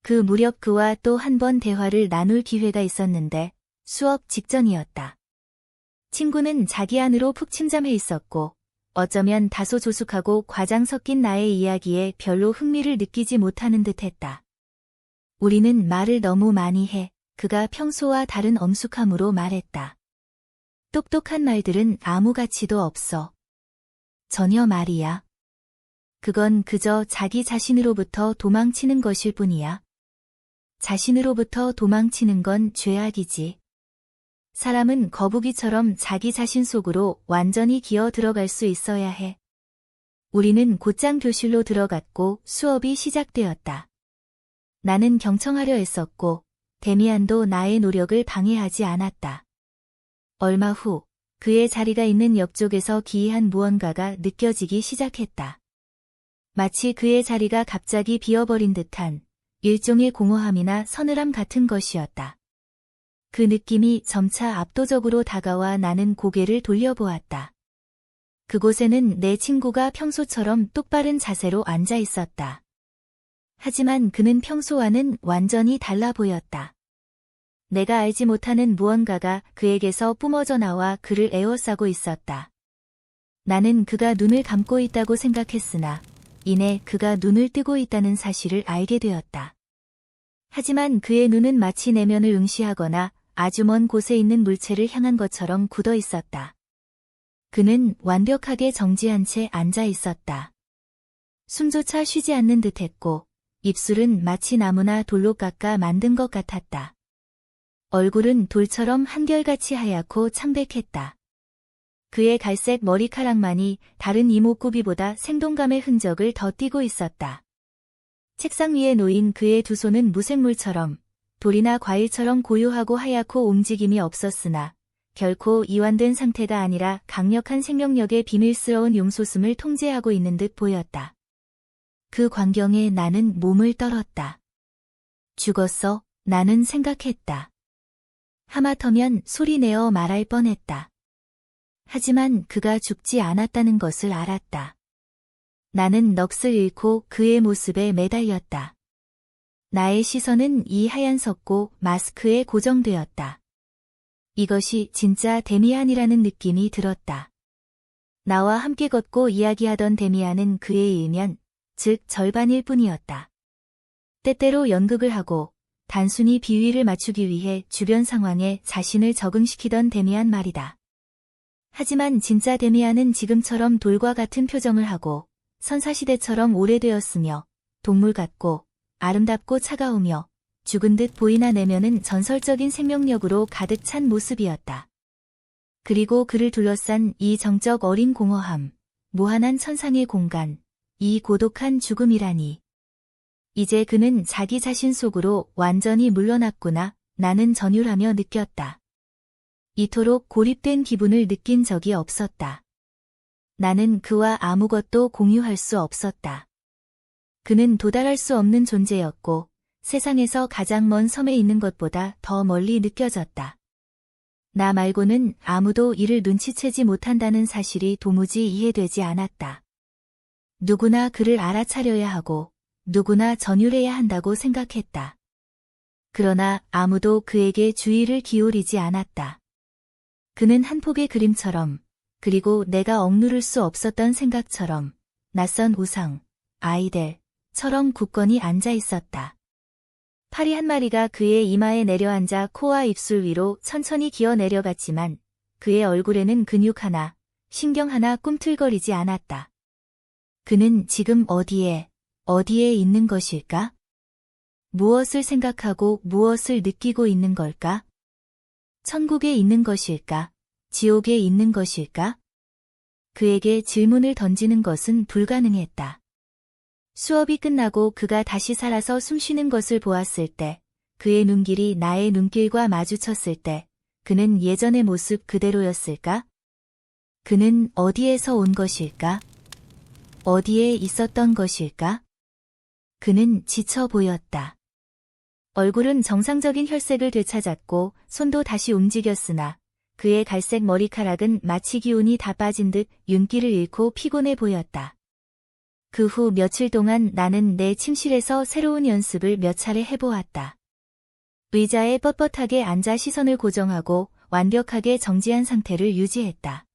S1: 그 무렵 그와 또 한 번 대화를 나눌 기회가 있었는데 수업 직전이었다. 친구는 자기 안으로 푹 침잠해 있었고 어쩌면 다소 조숙하고 과장 섞인 나의 이야기에 별로 흥미를 느끼지 못하는 듯했다. 우리는 말을 너무 많이 해. 그가 평소와 다른 엄숙함으로 말했다. 똑똑한 말들은 아무 가치도 없어. 전혀 말이야. 그건 그저 자기 자신으로부터 도망치는 것일 뿐이야. 자신으로부터 도망치는 건 죄악이지. 사람은 거북이처럼 자기 자신 속으로 완전히 기어 들어갈 수 있어야 해. 우리는 곧장 교실로 들어갔고 수업이 시작되었다. 나는 경청하려 했었고 데미안도 나의 노력을 방해하지 않았다. 얼마 후 그의 자리가 있는 옆쪽에서 기이한 무언가가 느껴지기 시작했다. 마치 그의 자리가 갑자기 비어버린 듯한 일종의 공허함이나 서늘함 같은 것이었다. 그 느낌이 점차 압도적으로 다가와 나는 고개를 돌려보았다. 그곳에는 내 친구가 평소처럼 똑바른 자세로 앉아 있었다. 하지만 그는 평소와는 완전히 달라 보였다. 내가 알지 못하는 무언가가 그에게서 뿜어져 나와 그를 에워싸고 있었다. 나는 그가 눈을 감고 있다고 생각했으나 이내 그가 눈을 뜨고 있다는 사실을 알게 되었다. 하지만 그의 눈은 마치 내면을 응시하거나 아주 먼 곳에 있는 물체를 향한 것처럼 굳어 있었다. 그는 완벽하게 정지한 채 앉아 있었다. 숨조차 쉬지 않는 듯했고 입술은 마치 나무나 돌로 깎아 만든 것 같았다. 얼굴은 돌처럼 한결같이 하얗고 창백했다. 그의 갈색 머리카락만이 다른 이목구비보다 생동감의 흔적을 더 띠고 있었다. 책상 위에 놓인 그의 두 손은 무생물처럼 돌이나 과일처럼 고요하고 하얗고 움직임이 없었으나 결코 이완된 상태가 아니라 강력한 생명력의 비밀스러운 용솟음을 통제하고 있는 듯 보였다. 그 광경에 나는 몸을 떨었다. 죽었어? 나는 생각했다. 하마터면 소리내어 말할 뻔했다. 하지만 그가 죽지 않았다는 것을 알았다. 나는 넋을 잃고 그의 모습에 매달렸다. 나의 시선은 이 하얀 석고 마스크에 고정되었다. 이것이 진짜 데미안이라는 느낌이 들었다. 나와 함께 걷고 이야기하던 데미안은 그의 일면, 즉 절반일 뿐이었다. 때때로 연극을 하고 단순히 비위를 맞추기 위해 주변 상황에 자신을 적응시키던 데미안 말이다. 하지만 진짜 데미안은 지금처럼 돌과 같은 표정을 하고 선사시대처럼 오래되었으며 동물 같고 아름답고 차가우며 죽은 듯 보이나 내면은 전설적인 생명력으로 가득 찬 모습이었다. 그리고 그를 둘러싼 이 정적 어린 공허함, 무한한 천상의 공간, 이 고독한 죽음이라니. 이제 그는 자기 자신 속으로 완전히 물러났구나. 나는 전율하며 느꼈다. 이토록 고립된 기분을 느낀 적이 없었다. 나는 그와 아무것도 공유할 수 없었다. 그는 도달할 수 없는 존재였고 세상에서 가장 먼 섬에 있는 것보다 더 멀리 느껴졌다. 나 말고는 아무도 이를 눈치채지 못한다는 사실이 도무지 이해되지 않았다. 누구나 그를 알아차려야 하고 누구나 전율해야 한다고 생각했다. 그러나 아무도 그에게 주의를 기울이지 않았다. 그는 한 폭의 그림처럼, 그리고 내가 억누를 수 없었던 생각처럼, 낯선 우상, 아이들처럼 굳건히 앉아 있었다. 파리 한 마리가 그의 이마에 내려앉아 코와 입술 위로 천천히 기어 내려갔지만 그의 얼굴에는 근육 하나, 신경 하나 꿈틀거리지 않았다. 그는 지금 어디에 있는 것일까? 무엇을 생각하고 무엇을 느끼고 있는 걸까? 천국에 있는 것일까? 지옥에 있는 것일까? 그에게 질문을 던지는 것은 불가능했다. 수업이 끝나고 그가 다시 살아서 숨쉬는 것을 보았을 때, 그의 눈길이 나의 눈길과 마주쳤을 때, 그는 예전의 모습 그대로였을까? 그는 어디에서 온 것일까? 어디에 있었던 것일까? 그는 지쳐 보였다. 얼굴은 정상적인 혈색을 되찾았고 손도 다시 움직였으나 그의 갈색 머리카락은 마치 기운이 다 빠진 듯 윤기를 잃고 피곤해 보였다. 그 후 며칠 동안 나는 내 침실에서 새로운 연습을 몇 차례 해보았다. 의자에 뻣뻣하게 앉아 시선을 고정하고 완벽하게 정지한 상태를 유지했다.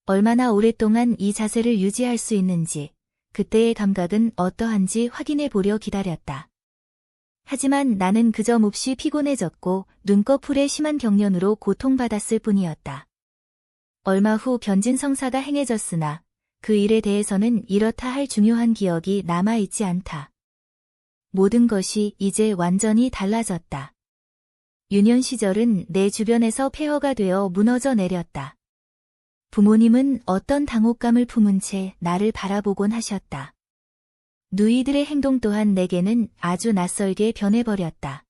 S1: 얼마나 오랫동안 이 자세를 유지할 수 있는지, 그때의 감각은 어떠한지 확인해 보려 기다렸다. 하지만 나는 그저 몹시 피곤해졌고 눈꺼풀에 심한 경련으로 고통받았을 뿐이었다. 얼마 후 변진성사가 행해졌으나 그 일에 대해서는 이렇다 할 중요한 기억이 남아있지 않다. 모든 것이 이제 완전히 달라졌다. 유년 시절은 내 주변에서 폐허가 되어 무너져 내렸다. 부모님은 어떤 당혹감을 품은 채 나를 바라보곤 하셨다. 누이들의 행동 또한 내게는 아주 낯설게 변해버렸다.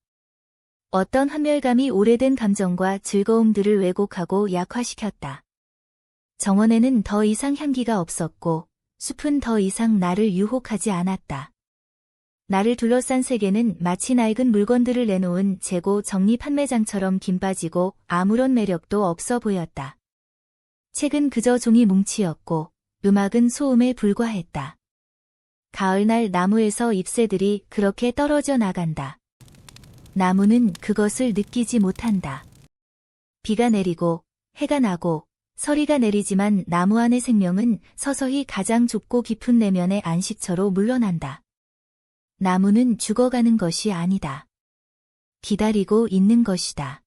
S1: 어떤 환멸감이 오래된 감정과 즐거움들을 왜곡하고 약화시켰다. 정원에는 더 이상 향기가 없었고 숲은 더 이상 나를 유혹하지 않았다. 나를 둘러싼 세계는 마치 낡은 물건들을 내놓은 재고 정리 판매장처럼 긴 빠지고 아무런 매력도 없어 보였다. 책은 그저 종이 뭉치였고 음악은 소음에 불과했다. 가을날 나무에서 잎새들이 그렇게 떨어져 나간다. 나무는 그것을 느끼지 못한다. 비가 내리고 해가 나고 서리가 내리지만 나무 안의 생명은 서서히 가장 좁고 깊은 내면의 안식처로 물러난다. 나무는 죽어가는 것이 아니다. 기다리고 있는 것이다.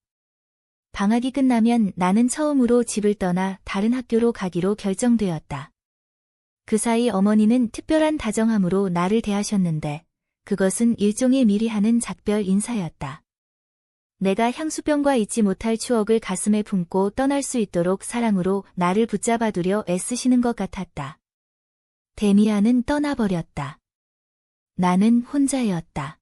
S1: 방학이 끝나면 나는 처음으로 집을 떠나 다른 학교로 가기로 결정되었다. 그 사이 어머니는 특별한 다정함으로 나를 대하셨는데 그것은 일종의 미리 하는 작별 인사였다. 내가 향수병과 잊지 못할 추억을 가슴에 품고 떠날 수 있도록 사랑으로 나를 붙잡아두려 애쓰시는 것 같았다. 데미안은 떠나버렸다. 나는 혼자였다.